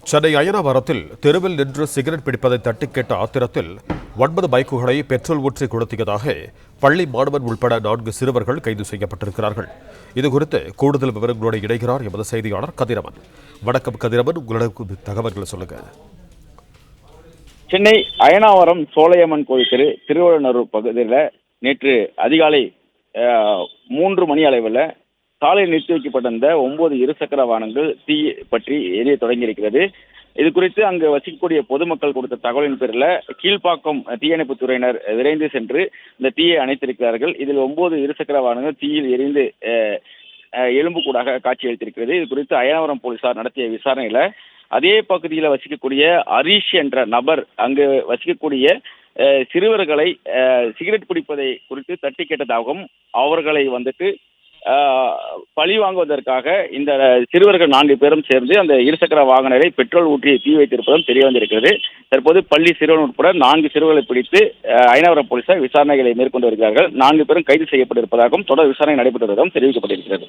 சென்னை அயனாவரத்தில் தெருவில் நின்று சிகரெட் பிடிப்பதை தட்டி கேட்ட ஆத்திரத்தில் 9 பைக்குகளை பெட்ரோல் ஊற்றி கொளுத்தியதாக பள்ளி மாணவன் உட்பட 4 சிறுவர்கள் கைது செய்யப்பட்டிருக்கிறார்கள். இதுகுறித்து கூடுதல் விவரங்களோடு இணைகிறார் எமது செய்தியாளர் கதிரவன். வணக்கம் கதிரவன், உங்களுக்கு தகவல்களை சொல்லுங்க. சென்னை அயனாவரம் சோலையம்மன் கோயில் திருவள்ளுவர் பகுதியில் நேற்று அதிகாலை 3 மணி அளவில் சாலையில் நிறுத்தி வைக்கப்பட்டிருந்த 9 இருசக்கர வாகனங்கள் தீ பற்றி எரிய தொடங்கியிருக்கிறது. இது குறித்து அங்கு வசிக்கக்கூடிய பொதுமக்கள் கொடுத்த தகவலின் பேரில் கீழ்ப்பாக்கம் தீயணைப்புத் துறையினர் விரைந்து சென்று இந்த தீயை அணைத்திருக்கிறார்கள். இதில் 9 இருசக்கர வாகனங்கள் தீயில் எரிந்து எலும்புக்கூடாக காட்சியளித்திருக்கிறது. இது குறித்து அயனாவரம் போலீசார் நடத்திய விசாரணையில் அதே பகுதியில் வசிக்கக்கூடிய ஹரீஷ் என்ற நபர் அங்கு வசிக்கக்கூடிய சிறுவர்களை சிகரெட் பிடிப்பதை குறித்து தட்டி கேட்டதாகவும் அவர்களை பழி வாங்குவதற்காக இந்த சிறுவர்கள் 4 பேரும் சேர்ந்து அந்த இருசக்கர வாகனத்தை பெட்ரோல் ஊற்றி தீ வைத்திருப்பதும் தெரிய வந்திருக்கிறது. தற்போது பள்ளி சிறுவன் உட்பட 4 சிறுவர்களை பிடித்து அயனாவரம் போலீசார் விசாரணைகளை மேற்கொண்டு வருகிறார்கள். 4 பேரும் கைது செய்யப்பட்டிருப்பதாகவும் தொடர் விசாரணை நடைபெற்றதாகவும் தெரிவிக்கப்பட்டிருக்கிறது.